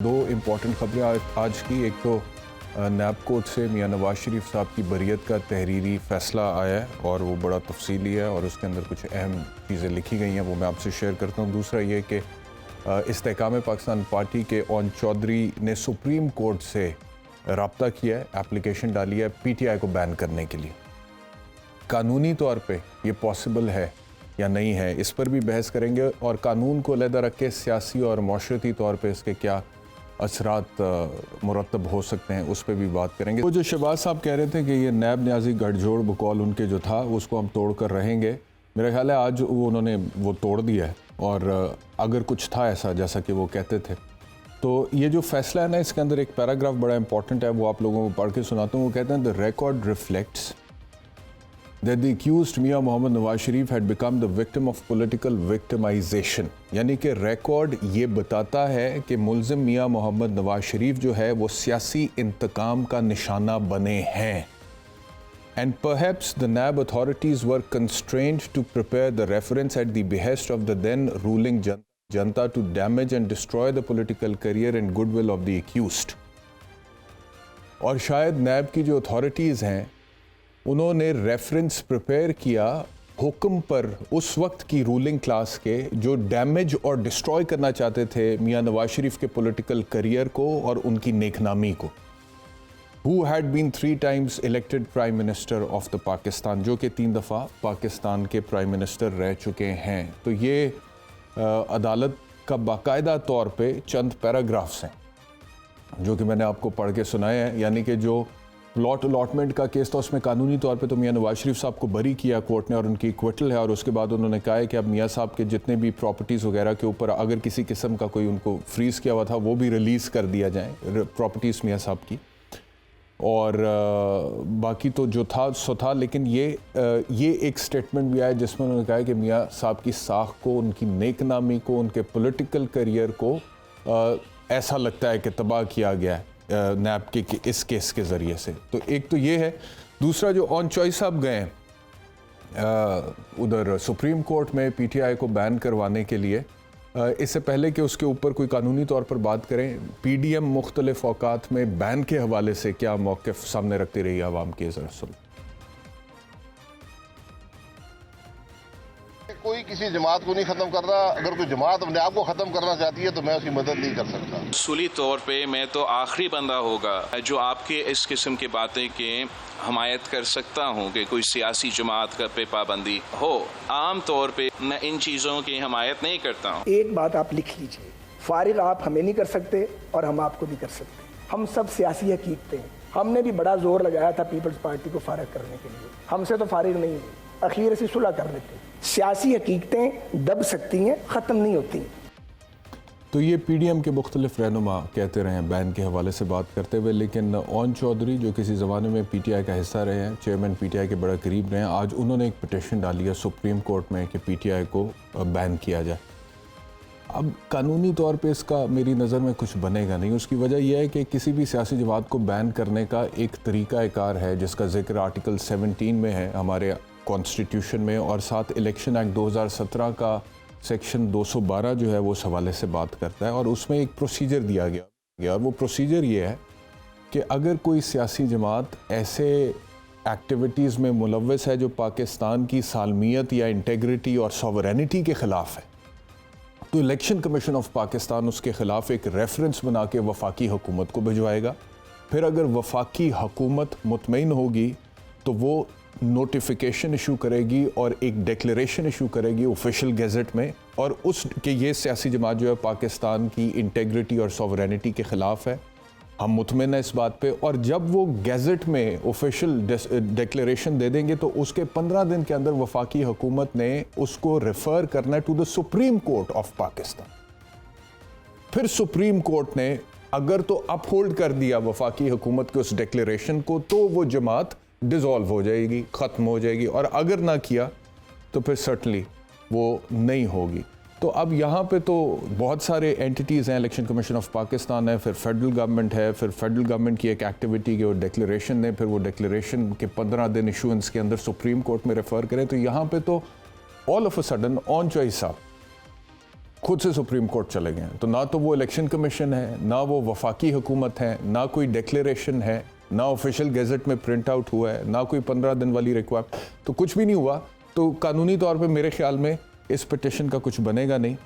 दो इम्पॉर्टेंट खबरें आज की। एक तो नैब कोर्ट से मियां नवाज शरीफ साहब की बरियत का तहरीरी फ़ैसला आया है और वो बड़ा तफसीली है और उसके अंदर कुछ अहम चीज़ें लिखी गई हैं, वो मैं आपसे शेयर करता हूँ। दूसरा ये कि इस्तेहकाम पाकिस्तान पार्टी के ओन चौधरी ने सुप्रीम कोर्ट से रब्ता किया है, एप्लीकेशन डाली है PTI को बैन करने के लिए। कानूनी तौर पे ये पॉसिबल है या नहीं है, इस पर भी बहस करेंगे और कानून को अलहदा रख के सियासी और माशरती तौर पे इसके क्या असरात मुरतब हो सकते हैं, उस पर भी बात करेंगे। वो जो शहबाज साहब कह रहे थे कि ये नैब न्याजी गठजोड़ बकौल उनके जो था उसको हम तोड़ कर रहेंगे, मेरा ख्याल है आज उन्होंने वो तोड़ दिया है। और अगर कुछ था ऐसा जैसा कि वो कहते थे, तो ये जो फैसला है ना, इसके अंदर एक पैराग्राफ बड़ा इंपॉर्टेंट है, वो आप लोगों को पढ़ के सुनाता हूँ। वो कहते हैं the record reflects that the accused Mian Mohammad Nawaz Sharif had become the victim of political victimization। यानी कि रिकॉर्ड ये बताता है कि मुल्जिम मियां मोहम्मद नवाज शरीफ जो है वो सियासी इंतकाम का निशाना बने हैं। And perhaps the NAB authorities were constrained to prepare the reference at the behest of the then ruling Janta to damage and destroy the political career and goodwill of the accused। और शायद NAB की जो authorities हैं उन्होंने reference prepare किया हुक्म पर उस वक्त की रूलिंग क्लास के, जो डैमेज और डिस्ट्रॉय करना चाहते थे मियां नवाज शरीफ के पॉलिटिकल करियर को और उनकी नेकनामी को। Who had been 3 times elected prime minister of the Pakistan, जो कि 3 दफ़ा पाकिस्तान के प्राइम मिनिस्टर रह चुके हैं। तो ये अदालत का बाकायदा तौर पे चंद पैराग्राफ्स हैं जो कि मैंने आपको पढ़ के सुनाए हैं। यानी कि जो प्लॉट अलॉटमेंट का केस था उसमें कानूनी तौर पे तो मियां नवाज शरीफ साहब को बरी किया कोर्ट ने और उनकी इक्विटल है, और उसके बाद उन्होंने कहा है कि अब मियां साहब के जितने भी प्रॉपर्टीज़ वगैरह के ऊपर अगर किसी किस्म का कोई उनको फ्रीज़ किया हुआ था वो भी रिलीज़ कर दिया जाए, प्रॉपर्टीज़ मियां साहब की। और बाकी तो जो था सो था। लेकिन ये एक स्टेटमेंट भी आया जिसमें उन्होंने कहा है कि मियां साहब की साख को, उनकी नेकनामी को, उनके पॉलिटिकल करियर को ऐसा लगता है कि तबाह किया गया है नैब के इस केस के ज़रिए से। तो एक तो ये है। दूसरा जो ऑन चॉइस साहब गए उधर सुप्रीम कोर्ट में PTI को बैन करवाने के लिए, इससे पहले कि उसके ऊपर कोई कानूनी तौर पर बात करें, PDM मुख्तलिफ औकात में बैन के हवाले से क्या मौक़िफ़ सामने रखती रही आवाम के, ज़रा सुन। कोई किसी जमात को नहीं ख़त्म कर रहा। अगर कोई जमात अपने आप को ख़त्म करना चाहती है तो मैं उसकी मदद नहीं कर सकता। उसूली तौर पे मैं तो आखिरी बंदा होगा जो आपके इस किस्म की बातें के हमायत कर सकता हूँ कि कोई सियासी जमात का पे पाबंदी हो। आम तौर पे मैं इन चीज़ों की हमायत नहीं करता हूँ। एक बात आप लिख लीजिए, फारिग आप हमें नहीं कर सकते और हम आपको नहीं कर सकते। हम सब सियासी हकीकतें हैं। हमने भी बड़ा जोर लगाया था पीपल्स पार्टी को फारिग करने के लिए, हमसे तो फारिग नहीं हुई। अखीर से सुलह कर लेते। सियासी हकीकतें दब सकती हैं, ख़त्म नहीं होती। तो ये PDM के मुख्तलिफ रहनुमा कहते रहे हैं बैन के हवाले से बात करते हुए, लेकिन ओन चौधरी जो किसी ज़माने में PTI का हिस्सा रहे हैं, चेयरमैन PTI के बड़ा करीब रहे हैं, आज उन्होंने एक पिटीशन डाली है सुप्रीम कोर्ट में कि PTI को बैन किया जाए। अब कानूनी तौर पे इसका मेरी नज़र में कुछ बनेगा नहीं। उसकी वजह यह है कि किसी भी सियासी जमात को बैन करने का एक तरीक़ाकार है जिसका जिक्र आर्टिकल 17 में है हमारे कॉन्स्टिट्यूशन में, और साथ इलेक्शन एक्ट 2017 का सेक्शन 212 जो है वो उस हवाले से बात करता है, और उसमें एक प्रोसीजर दिया गया। और वो प्रोसीजर ये है कि अगर कोई सियासी जमात ऐसे एक्टिविटीज़ में मुलव्वस है जो पाकिस्तान की सालमियत या इंटेग्रिटी और सॉवरेनिटी के ख़िलाफ़ है, तो इलेक्शन कमीशन ऑफ पाकिस्तान उसके ख़िलाफ़ एक रेफरेंस बना के वफाकी हुकूमत को भिजवाएगा। फिर अगर वफाकी हुकूमत मुतमईन होगी तो वो नोटिफिकेशन इशू करेगी और एक डिक्लेरेशन इशू करेगी ऑफिशियल गैजेट में, और उस कि ये सियासी जमात जो है पाकिस्तान की इंटेग्रिटी और सॉवरेनिटी के ख़िलाफ़ है, हम मुतमिन हैं इस बात पे। और जब वो गैजेट में ऑफिशियल डिक्लेरेशन दे देंगे तो उसके 15 दिन के अंदर वफाकी हुकूमत ने उसको रेफ़र करना है to the supreme court of Pakistan. फिर सुप्रीम कोर्ट ने अगर तो अपहोल्ड कर दिया वफाकी हुकूमत के उस डिक्लेरेशन को तो वो जमात डिज़ोल्व हो जाएगी, ख़त्म हो जाएगी, और अगर ना किया तो फिर सर्टनली वो नहीं होगी। तो अब यहाँ पे तो बहुत सारे एंटिटीज़ हैं, इलेक्शन कमीशन ऑफ पाकिस्तान है, फिर फेडरल गवर्नमेंट है, फिर फेडरल गवर्नमेंट की एक एक्टिविटी के वो डिक्लेरेशन है, फिर वो डिक्लेरेशन के 15 दिन इशूएंस के अंदर सुप्रीम कोर्ट में रेफ़र करें। तो यहाँ पे तो all of a sudden on choice साहब खुद से सुप्रीम कोर्ट चले गए हैं। तो ना तो वो इलेक्शन कमीशन है, ना वो वफाकी हुकूमत है, ना कोई डिक्लेरेशन है, ना ऑफिशियल गैजेट में प्रिंट आउट हुआ है, ना कोई 15 दिन वाली रिक्वायरमेंट, तो कुछ भी नहीं हुआ। तो कानूनी तौर पे मेरे ख्याल में इस पिटिशन का कुछ बनेगा नहीं।